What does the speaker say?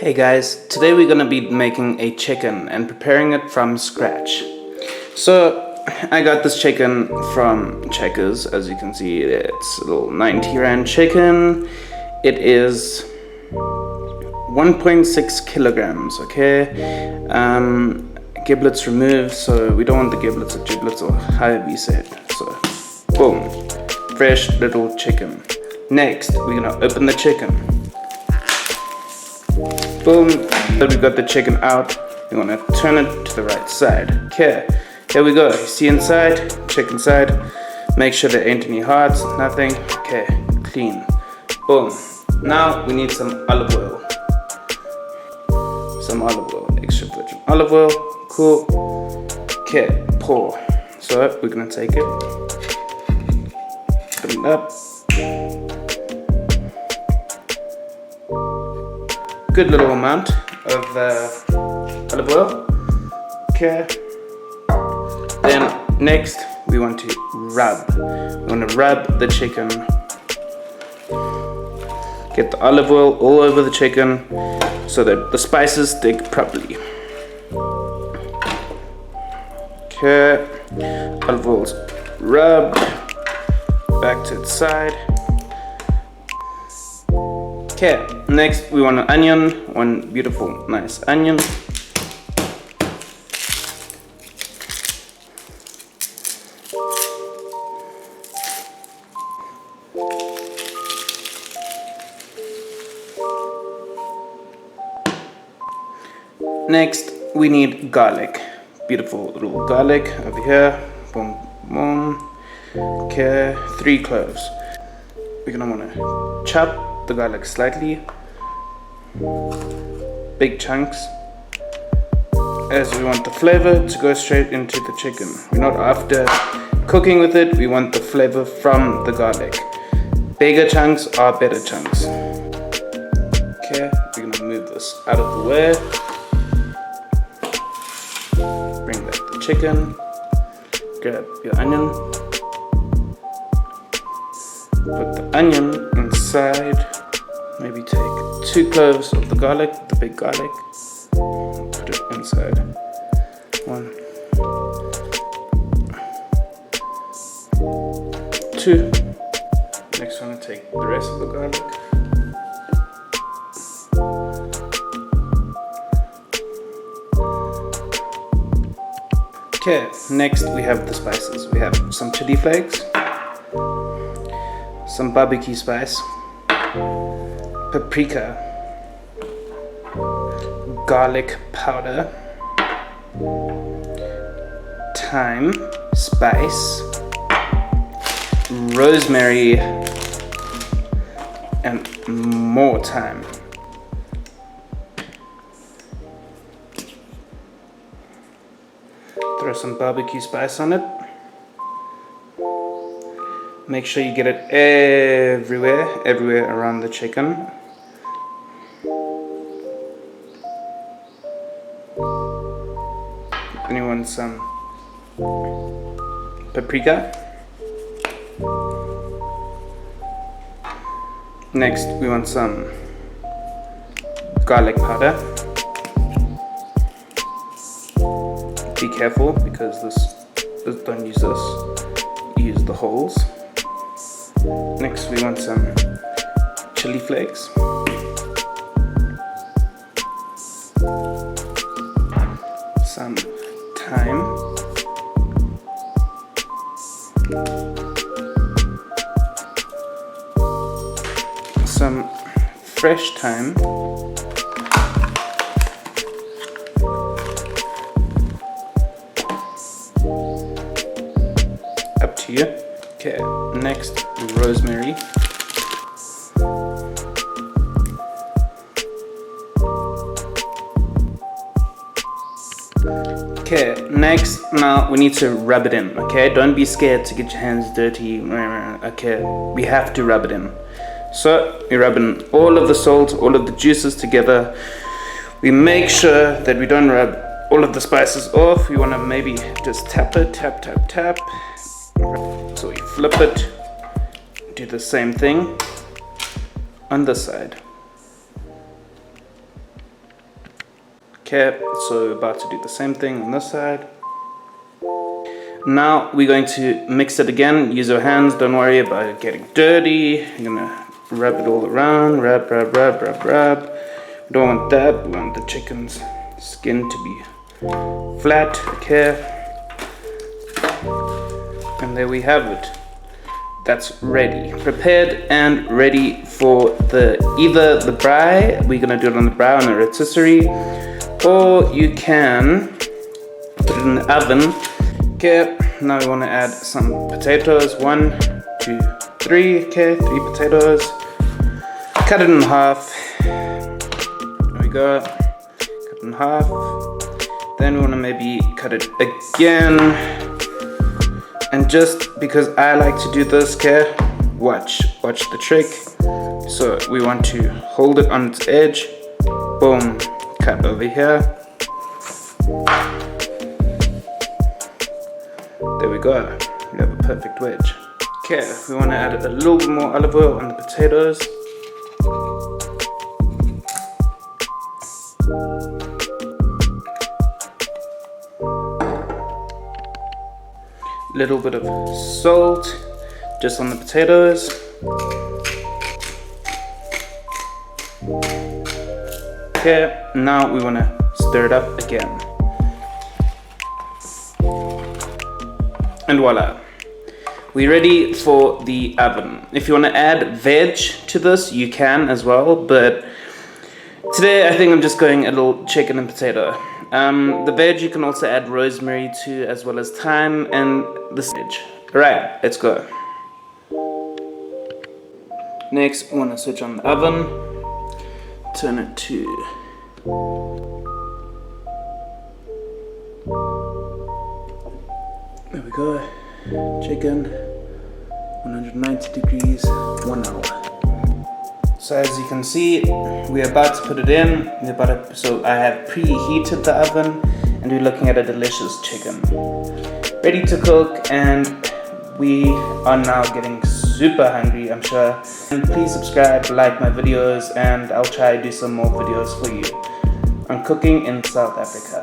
Hey guys, today we're gonna be making a chicken and preparing it from scratch. So I got this chicken from Checkers. As you can see, it's a little 90 rand chicken. It is 1.6 kilograms, okay? Giblets removed, so we don't want the giblets or giblets or however you say it. So boom, fresh little chicken. Next, we're gonna open the chicken. Boom, we've got the chicken out. We want to turn it to the right side. Okay, here we go. You see inside, check inside. Make sure there ain't any hearts, nothing. Okay, clean. Boom. Now we need some olive oil. Some olive oil, extra virgin olive oil. Cool. Okay, pour. So we're gonna take it, put it up. Good little amount of olive oil. Okay. Then next we want to rub. We want to rub the chicken. Get the olive oil all over the chicken so that the spices stick properly. Okay. Olive oil's rubbed. Back to its side. Okay, next we want an onion, one beautiful, nice onion. Next, we need garlic. Beautiful little garlic over here. Boom, boom. Okay, 3 cloves. We're gonna wanna chop the garlic slightly, big chunks, as we want the flavor to go straight into the chicken. We're not after cooking with it, we want the flavor from the garlic. Bigger chunks are better chunks. Okay, we're gonna move this out of the way. Bring back the chicken, grab your onion, put the onion inside. Maybe take 2 cloves of the garlic, the big garlic, put it inside. 1, 2. Next one, take the rest of the garlic. Okay, next we have the spices. We have some chili flakes, some BBQ spice, paprika, garlic powder, thyme, spice, rosemary, and more thyme. Throw some barbecue spice on it. Make sure you get it everywhere around the chicken. Then you want some paprika. Next, we want some garlic powder. Be careful because don't use this. Use the holes. Next, we want some chili flakes. Some thyme. Some fresh thyme. Up to you. Okay, next, rosemary. Okay, next, now we need to rub it in, okay? Don't be scared to get your hands dirty. Okay, we have to rub it in. So, we rub in all of the salt, all of the juices together. We make sure that we don't rub all of the spices off. We want to maybe just tap it, tap. So we flip it, do the same thing on this side. Okay, so we're about to do the same thing on this side. Now we're going to mix it again. Use your hands, don't worry about it getting dirty. You're gonna rub it all around, rub. We don't want that, we want the chicken's skin to be flat, okay. And there we have it. That's ready, prepared and ready for either the braai. We're gonna do it on the braai on a rotisserie, or you can put it in the oven. Okay, now we want to add some potatoes. 1, 2, 3. Okay, 3 potatoes. Cut it in half. There we go. Cut it in half. Then we want to maybe cut it again. And just because I like to do this, okay, watch the trick. So we want to hold it on its edge. Boom. Cut over here. There we go. We have a perfect wedge. Okay, we want to add a little bit more olive oil on the potatoes. Little bit of salt just on the potatoes. Okay, now we want to stir it up again. And voila, we're ready for the oven. If you want to add veg to this, you can as well, but today I think I'm just going a little chicken and potato. The veg you can also add rosemary to, as well as thyme and the veg. Alright, let's go. Next, we want to switch on the oven. Turn it to there we go. Chicken, 190 degrees, 1 hour. So as you can see, we're about to put it in. So I have preheated the oven, and we're looking at a delicious chicken, ready to cook. And we are now getting super hungry, I'm sure. And please subscribe, like my videos, and I'll try to do some more videos for you on cooking in South Africa.